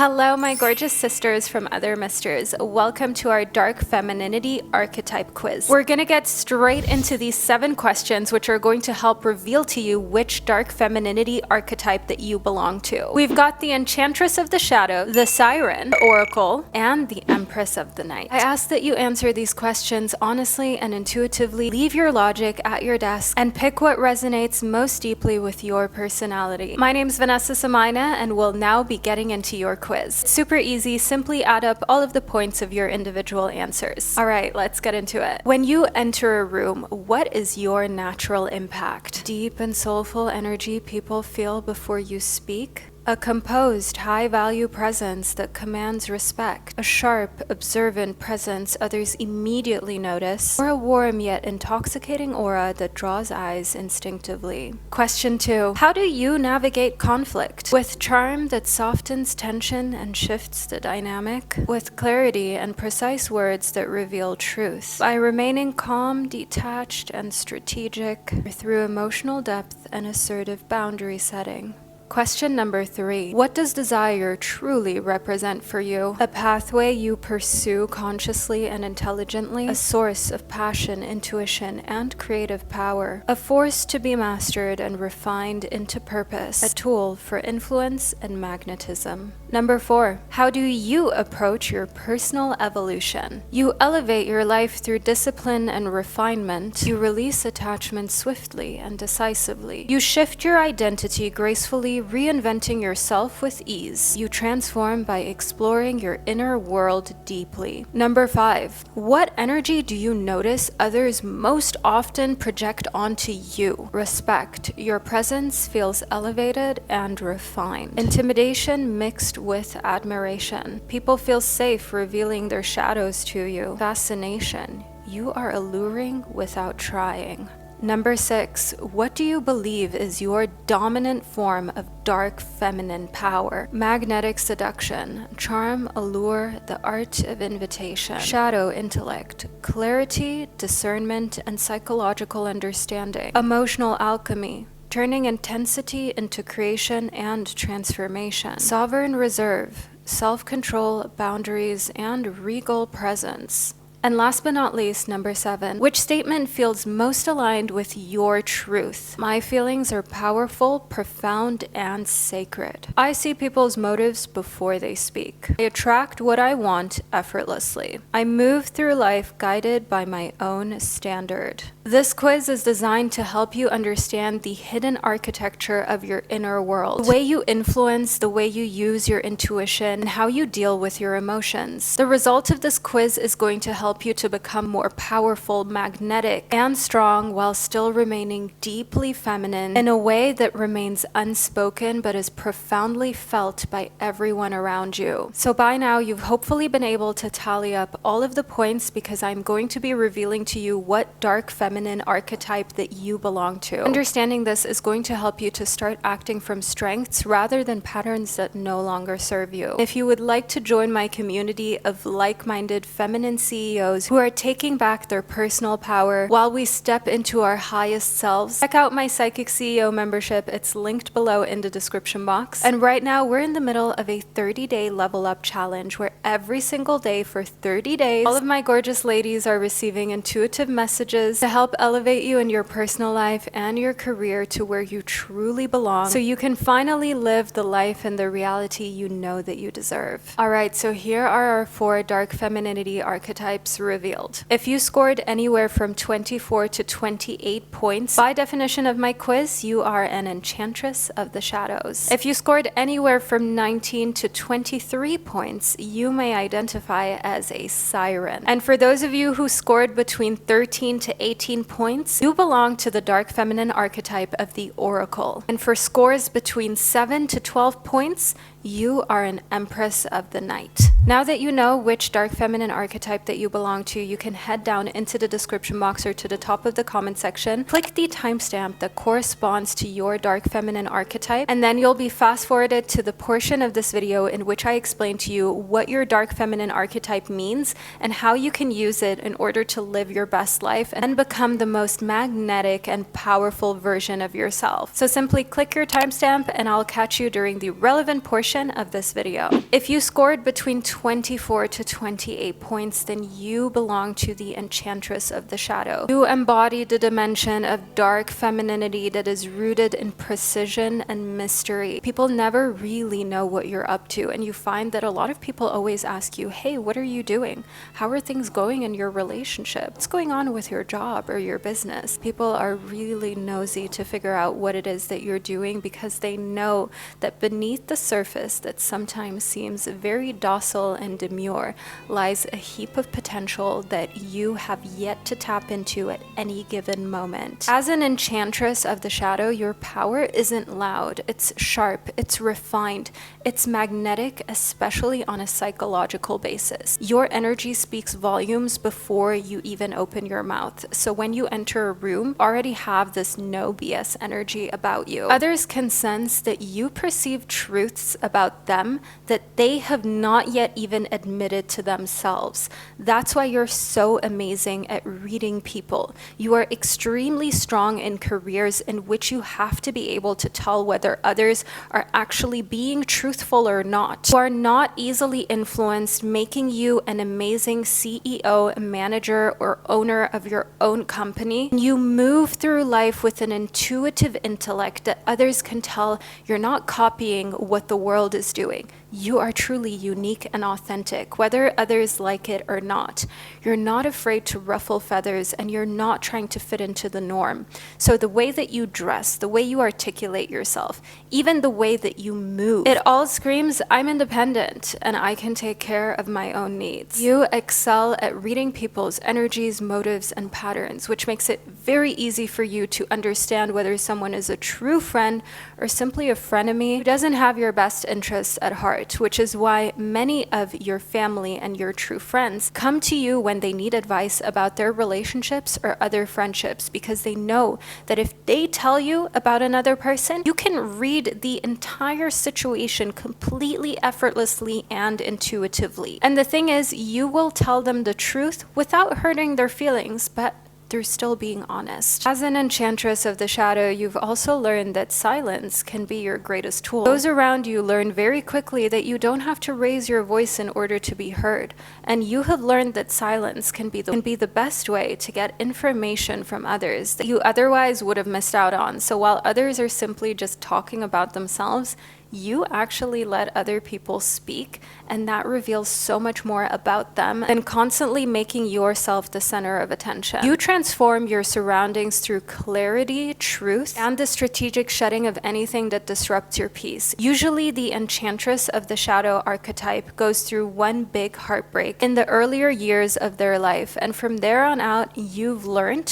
Hello, my gorgeous sisters from Other Misters. Welcome to our Dark Femininity Archetype quiz. We're gonna get straight into these 7 questions, which are going to help reveal to you which Dark Femininity archetype that you belong to. We've got the Enchantress of the Shadow, the Siren, Oracle, and the Empress of the Night. I ask that you answer these questions honestly and intuitively. Leave your logic at your desk and pick what resonates most deeply with your personality. My name's Vanessa Samaina, and we'll now be getting into your quiz. It's super easy. Simply add up all of the points of your individual answers. All right, let's get into it. When you enter a room, what is your natural impact? Deep and soulful energy people feel before you speak? A composed, high-value presence that commands respect, a sharp, observant presence others immediately notice, or a warm yet intoxicating aura that draws eyes instinctively. Question 2. How do you navigate conflict? With charm that softens tension and shifts the dynamic? With clarity and precise words that reveal truth? By remaining calm, detached, and strategic, or through emotional depth and assertive boundary setting? Question number 3. What does desire truly represent for you? A pathway you pursue consciously and intelligently, a source of passion, intuition, and creative power, a force to be mastered and refined into purpose, a tool for influence and magnetism. Number 4. How do you approach your personal evolution? You elevate your life through discipline and refinement. You release attachment swiftly and decisively. You shift your identity gracefully, reinventing yourself with ease. You transform by exploring your inner world deeply. Number 5. What energy do you notice others most often project onto you? Respect. Your presence feels elevated and refined. Intimidation mixed with admiration. People feel safe revealing their shadows to you. Fascination. You are alluring without trying. Number 6. What do you believe is your dominant form of dark feminine power? Magnetic seduction, charm, allure, the art of invitation, shadow intellect, clarity, discernment, and psychological understanding, emotional alchemy, turning intensity into creation and transformation, sovereign reserve, self-control, boundaries, and regal presence. And last but not least, number 7, which statement feels most aligned with your truth? My feelings are powerful, profound, and sacred. I see people's motives before they speak. I attract what I want effortlessly. I move through life guided by my own standard. This quiz is designed to help you understand the hidden architecture of your inner world, the way you influence, the way you use your intuition, and how you deal with your emotions. The result of this quiz is going to help you to become more powerful, magnetic, and strong while still remaining deeply feminine in a way that remains unspoken but is profoundly felt by everyone around you. So by now, you've hopefully been able to tally up all of the points because I'm going to be revealing to you what dark feminine archetype that you belong to. Understanding this is going to help you to start acting from strengths rather than patterns that no longer serve you. If you would like to join my community of like-minded feminine CEOs who are taking back their personal power while we step into our highest selves, check out my Psychic CEO membership. It's linked below in the description box. And right now we're in the middle of a 30-day level up challenge where every single day for 30 days, all of my gorgeous ladies are receiving intuitive messages to help elevate you in your personal life and your career to where you truly belong so you can finally live the life and the reality you know that you deserve. All right, so here are our 4 dark femininity archetypes revealed. If you scored anywhere from 24 to 28 points, by definition of my quiz, you are an Enchantress of the Shadows. If you scored anywhere from 19 to 23 points, you may identify as a Siren. And for those of you who scored between 13 to 18 points, you belong to the dark feminine archetype of the Oracle. And for scores between 7 to 12 points, you are an Empress of the Night. Now that you know which dark feminine archetype that you belong to, you can head down into the description box or to the top of the comment section, click the timestamp that corresponds to your dark feminine archetype, and then you'll be fast forwarded to the portion of this video in which I explain to you what your dark feminine archetype means and how you can use it in order to live your best life and become the most magnetic and powerful version of yourself. So simply click your timestamp and I'll catch you during the relevant portion description of this video. If you scored between 24 to 28 points, then you belong to the Enchantress of the Shadow. You embody the dimension of dark femininity that is rooted in precision and mystery. People never really know what you're up to, and you find that a lot of people always ask you, hey, what are you doing? How are things going in your relationship? What's going on with your job or your business? People are really nosy to figure out what it is that you're doing because they know that beneath the surface that sometimes seems very docile and demure lies a heap of potential that you have yet to tap into at any given moment. As an Enchantress of the Shadow, your power isn't loud, it's sharp, it's refined, it's magnetic, especially on a psychological basis. Your energy speaks volumes before you even open your mouth. So when you enter a room, already have this no BS energy about you. Others can sense that you perceive truths about them that they have not yet even admitted to themselves. That's why you're so amazing at reading people. You are extremely strong in careers in which you have to be able to tell whether others are actually being truthful or not. You are not easily influenced, making you an amazing CEO, manager, or owner of your own company. You move through life with an intuitive intellect that others can tell you're not copying what the world is doing. You are truly unique and authentic, whether others like it or not. You're not afraid to ruffle feathers, and you're not trying to fit into the norm. So the way that you dress, the way you articulate yourself, even the way that you move, it all screams, I'm independent and I can take care of my own needs. You excel at reading people's energies, motives, and patterns, which makes it very easy for you to understand whether someone is a true friend or simply a frenemy who doesn't have your best interests at heart. Which is why many of your family and your true friends come to you when they need advice about their relationships or other friendships, because they know that if they tell you about another person, you can read the entire situation completely effortlessly and intuitively. And the thing is, you will tell them the truth without hurting their feelings, but through still being honest. As an Enchantress of the Shadow, you've also learned that silence can be your greatest tool. Those around you learn very quickly that you don't have to raise your voice in order to be heard, and you have learned that silence can be the best way to get information from others that you otherwise would have missed out on. So while others are simply just talking about themselves, you actually let other people speak, and that reveals so much more about them than constantly making yourself the center of attention. You transform your surroundings through clarity, truth, and the strategic shedding of anything that disrupts your peace. Usually, the Enchantress of the Shadow archetype goes through one big heartbreak in the earlier years of their life, and from there on out, you've learned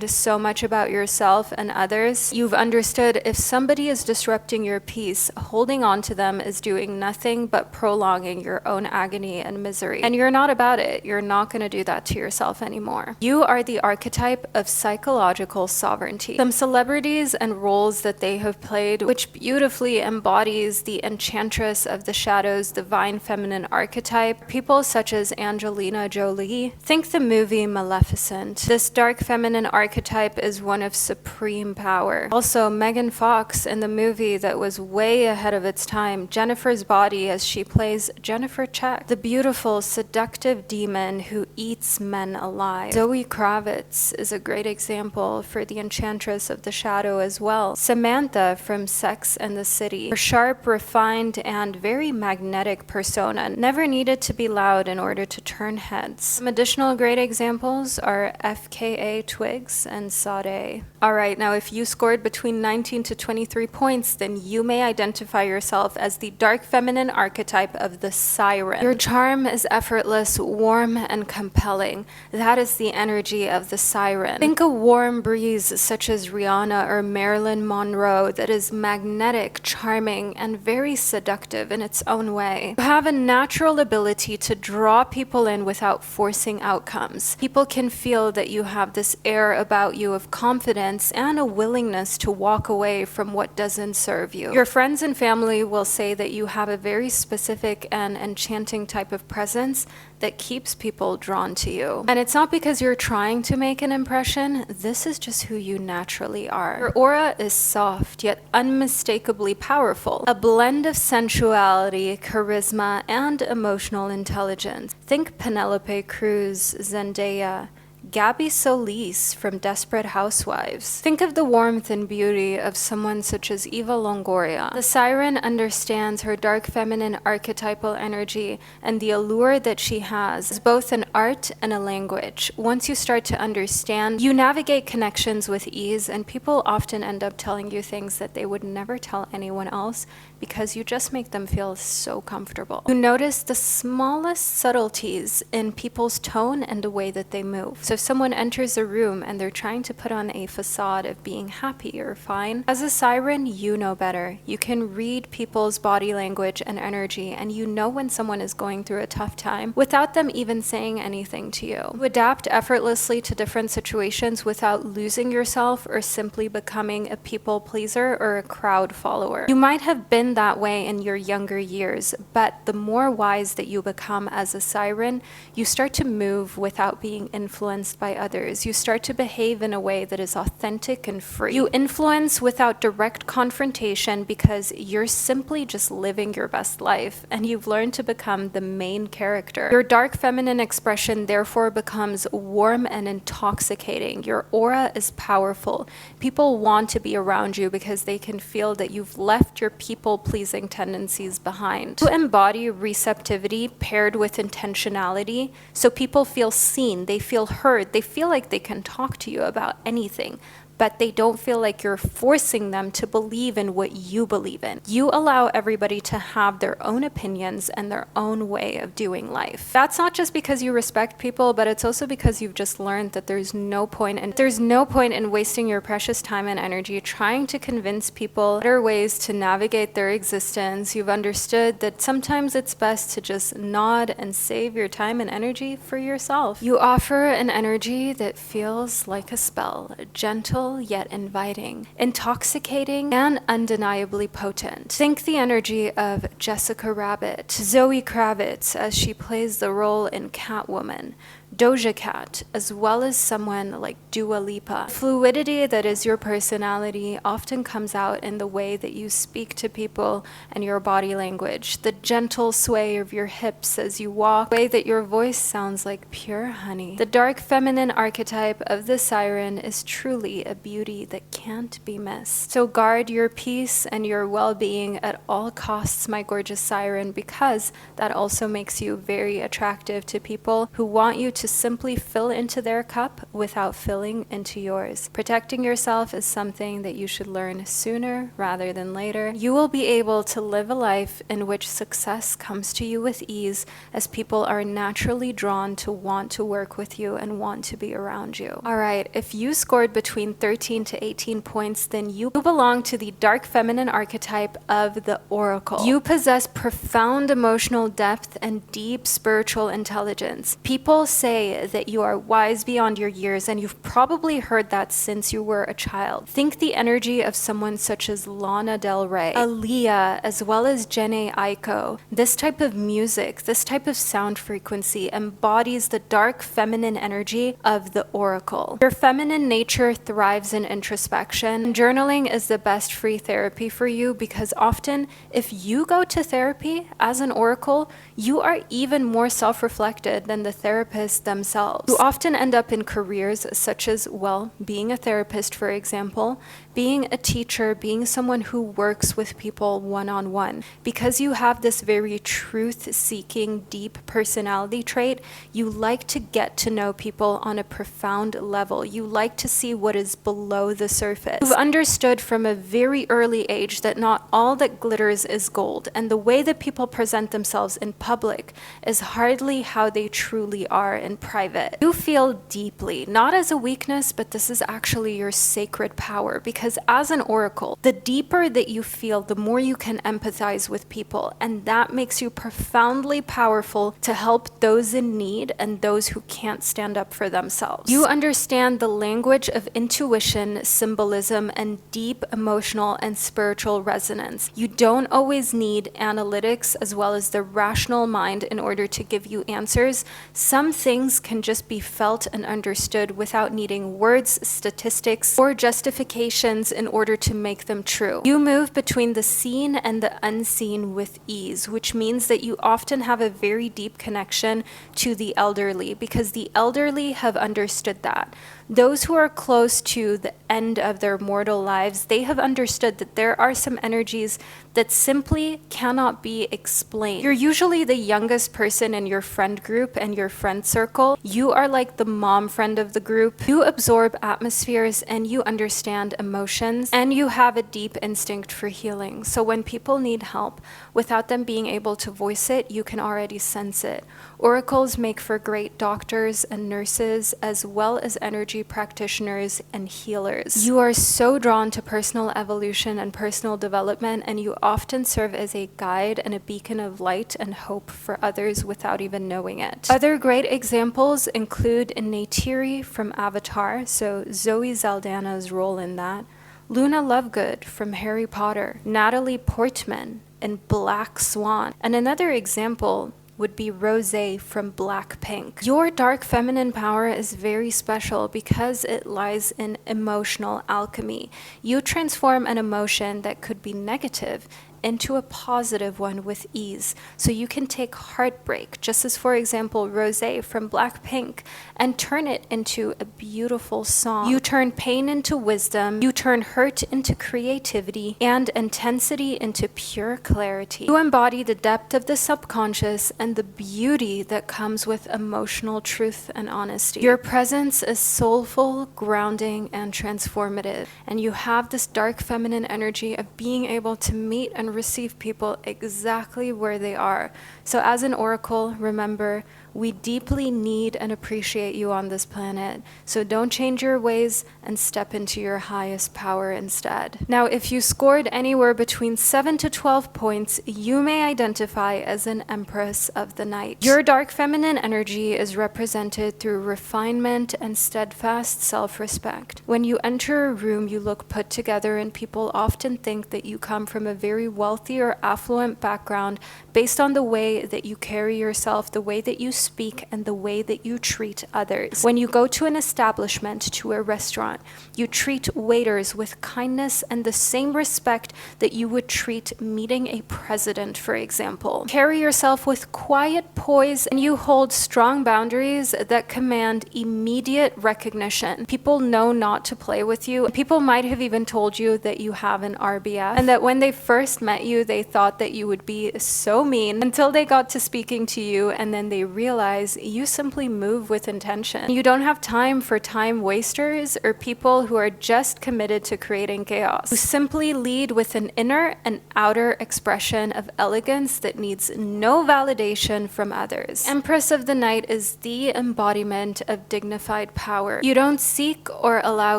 so much about yourself and others. You've understood if somebody is disrupting your peace, holding on to them is doing nothing but prolonging your own agony and misery. And you're not about it. You're not going to do that to yourself anymore. You are the archetype of psychological sovereignty. Some celebrities and roles that they have played, which beautifully embodies the Enchantress of the Shadow's divine feminine archetype. People such as Angelina Jolie. Think the movie Maleficent. This dark feminine archetype is one of supreme power. Also, Megan Fox in the movie that was way ahead of its time, Jennifer's Body, as she plays Jennifer Check, the beautiful, seductive demon who eats men alive. Zoe Kravitz is a great example for the Enchantress of the Shadow as well. Samantha from Sex and the City. Her sharp, refined, and very magnetic persona never needed to be loud in order to turn heads. Some additional great examples are FKA Twigs and Sade. Alright, now if you scored between 19 to 23 points, then you may identify yourself as the dark feminine archetype of the Siren. Your charm is effortless, warm, and compelling. That is the energy of the Siren. Think a warm breeze such as Rihanna or Marilyn Monroe that is magnetic, charming, and very seductive in its own way. You have a natural ability to draw people in without forcing outcomes. People can feel that you have this air about you of confidence and a willingness to walk away from what doesn't serve you. Your friends and family family will say that you have a very specific and enchanting type of presence that keeps people drawn to you. And it's not because you're trying to make an impression, this is just who you naturally are. Your aura is soft, yet unmistakably powerful. A blend of sensuality, charisma, and emotional intelligence. Think Penelope Cruz, Zendaya, Gabby Solis from Desperate Housewives. Think of the warmth and beauty of someone such as Eva Longoria. The Siren understands her dark feminine archetypal energy and the allure that she has is both an art and a language. Once you start to understand, you navigate connections with ease, and people often end up telling you things that they would never tell anyone else because you just make them feel so comfortable. You notice the smallest subtleties in people's tone and the way that they move. So if someone enters a room and they're trying to put on a facade of being happy or fine, as a Siren, you know better. You can read people's body language and energy, and you know when someone is going through a tough time without them even saying anything to you. You adapt effortlessly to different situations without losing yourself or simply becoming a people pleaser or a crowd follower. You might have been that way in your younger years, but the more wise that you become as a Siren, you start to move without being influenced by others. You start to behave in a way that is authentic and free. You influence without direct confrontation because you're simply just living your best life, and you've learned to become the main character. Your dark feminine expression therefore becomes warm and intoxicating. Your aura is powerful. People want to be around you because they can feel that you've left your people-pleasing tendencies behind. To embody receptivity paired with intentionality, so people feel seen, they feel heard, they feel like they can talk to you about anything, but they don't feel like you're forcing them to believe in what you believe in. You allow everybody to have their own opinions and their own way of doing life. That's not just because you respect people, but it's also because you've just learned that there's no point in wasting your precious time and energy trying to convince people better ways to navigate their existence. You've understood that sometimes it's best to just nod and save your time and energy for yourself. You offer an energy that feels like a spell, gentle yet inviting, intoxicating, and undeniably potent. Think the energy of Jessica Rabbit, Zoe Kravitz as she plays the role in Catwoman, Doja Cat, as well as someone like Dua Lipa. Fluidity that is your personality often comes out in the way that you speak to people and your body language, the gentle sway of your hips as you walk, the way that your voice sounds like pure honey. The dark feminine archetype of the Siren is truly a beauty that can't be missed. So guard your peace and your well-being at all costs, my gorgeous Siren, because that also makes you very attractive to people who want you to simply fill into their cup without filling into yours. Protecting yourself is something that you should learn sooner rather than later. You will be able to live a life in which success comes to you with ease, as people are naturally drawn to want to work with you and want to be around you. Alright, if you scored between 13 to 18 points, then you belong to the dark feminine archetype of the Oracle. You possess profound emotional depth and deep spiritual intelligence. People say that you are wise beyond your years, and you've probably heard that since you were a child. Think the energy of someone such as Lana Del Rey, Aaliyah, as well as Jhené Aiko. This type of music, this type of sound frequency embodies the dark feminine energy of the Oracle. Your feminine nature thrives in introspection. Journaling is the best free therapy for you, because often if you go to therapy as an Oracle, you are even more self-reflected than the therapist themselves. You often end up in careers such as, well, being a therapist, for example, being a teacher, being someone who works with people one-on-one. Because you have this very truth-seeking, deep personality trait, you like to get to know people on a profound level. You like to see what is below the surface. You've understood from a very early age that not all that glitters is gold, and the way that people present themselves in public is hardly how they truly are in in private. You feel deeply, not as a weakness, but this is actually your sacred power, because as an oracle, the deeper that you feel, the more you can empathize with people, and that makes you profoundly powerful to help those in need and those who can't stand up for themselves. You understand the language of intuition, symbolism, and deep emotional and spiritual resonance. You don't always need analytics as well as the rational mind in order to give you answers. Some things can just be felt and understood without needing words, statistics, or justifications in order to make them true. You move between the seen and the unseen with ease, which means that you often have a very deep connection to the elderly, because the elderly have understood that. Those who are close to the end of their mortal lives, they have understood that there are some energies that simply cannot be explained. You're usually the youngest person in your friend group and your friend circle. You are like the mom friend of the group. You absorb atmospheres and you understand emotions, and you have a deep instinct for healing. So when people need help, without them being able to voice it, you can already sense it. Oracles make for great doctors and nurses, as well as energy practitioners and healers. You are so drawn to personal evolution and personal development, and you often serve as a guide and a beacon of light and hope for others without even knowing it. Other great examples include Neytiri from Avatar, so Zoe Saldana's role in that, Luna Lovegood from Harry Potter, Natalie Portman in Black Swan, and another example would be Rosé from Blackpink. Your dark feminine power is very special because it lies in emotional alchemy. You transform an emotion that could be negative into a positive one with ease. So you can take heartbreak, just as for example Rosé from Blackpink, and turn it into a beautiful song. You turn pain into wisdom, you turn hurt into creativity, and intensity into pure clarity. You embody the depth of the subconscious and the beauty that comes with emotional truth and honesty. Your presence is soulful, grounding, and transformative, and you have this dark feminine energy of being able to meet and receive people exactly where they are. So as an oracle, remember, we deeply need and appreciate you on this planet. So don't change your ways and step into your highest power instead. Now, if you scored anywhere between 7 to 12 points, you may identify as an Empress of the Night. Your dark feminine energy is represented through refinement and steadfast self-respect. When you enter a room, you look put together, and people often think that you come from a very wealthy or affluent background based on the way that you carry yourself, the way that you speak, and the way that you treat others. When you go to an establishment, to a restaurant, you treat waiters with kindness and the same respect that you would treat meeting a president, for example. Carry yourself with quiet poise, and you hold strong boundaries that command immediate recognition. People know not to play with you. People might have even told you that you have an RBF, and that when they first met you, they thought that you would be so mean, until they got to speaking to you, and then they realize you simply move with intention. You don't have time for time wasters or people who are just committed to creating chaos, who simply lead with an inner and outer expression of elegance that needs no validation from others. Empress of the Night is the embodiment of dignified power. You don't seek or allow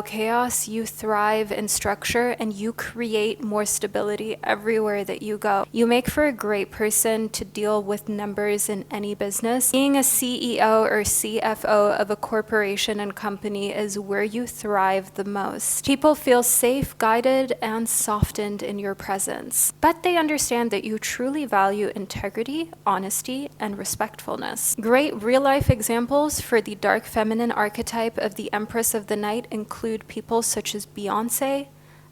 chaos, you thrive in structure, and you create more stability everywhere that you go. You make for a great person to deal with numbers in any business. Being a CEO or CFO of a corporation and company is where you thrive the most. People feel safe, guided, and softened in your presence, but they understand that you truly value integrity, honesty, and respectfulness. Great real-life examples for the dark feminine archetype of the Empress of the Night include people such as Beyoncé,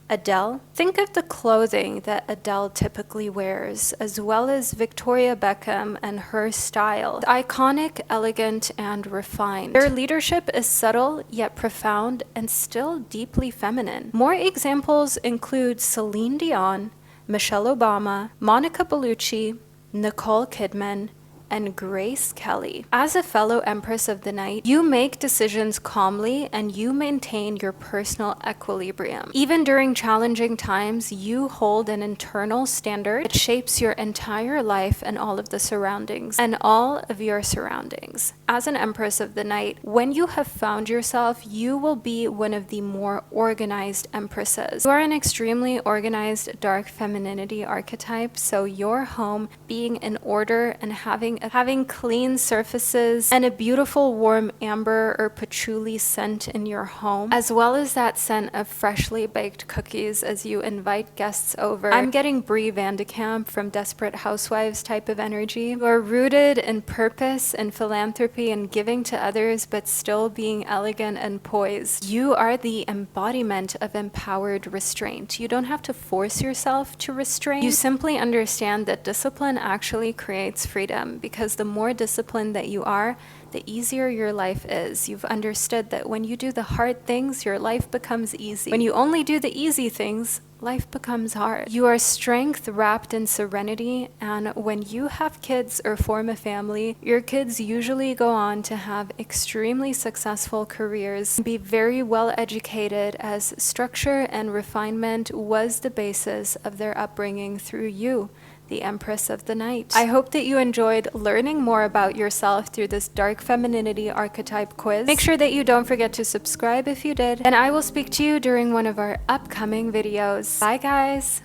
Adele. Think of the clothing that Adele typically wears, as well as Victoria Beckham and her style. Iconic, elegant, and refined. Their leadership is subtle yet profound and still deeply feminine. More examples include Celine Dion, Michelle Obama, Monica Bellucci, Nicole Kidman, and Grace Kelly. As a fellow Empress of the Night, you make decisions calmly and you maintain your personal equilibrium. Even during challenging times, you hold an internal standard that shapes your entire life and all of the surroundings and all of your surroundings. As an Empress of the Night, when you have found yourself, you will be one of the more organized Empresses. You are an extremely organized dark femininity archetype, so your home being in order and having clean surfaces and a beautiful warm amber or patchouli scent in your home, as well as that scent of freshly baked cookies as you invite guests over. I'm getting Brie Vandekamp from Desperate Housewives type of energy. You are rooted in purpose and philanthropy and giving to others, but still being elegant and poised. You are the embodiment of empowered restraint. You don't have to force yourself to restrain. You simply understand that discipline actually creates freedom, because the more disciplined that you are, the easier your life is. You've understood that when you do the hard things, your life becomes easy. When you only do the easy things, life becomes hard. You are strength wrapped in serenity, and when you have kids or form a family, your kids usually go on to have extremely successful careers and be very well educated, as structure and refinement was the basis of their upbringing through you, the Empress of the Night. I hope that you enjoyed learning more about yourself through this dark femininity archetype quiz. Make sure that you don't forget to subscribe if you did, and I will speak to you during one of our upcoming videos. Bye guys!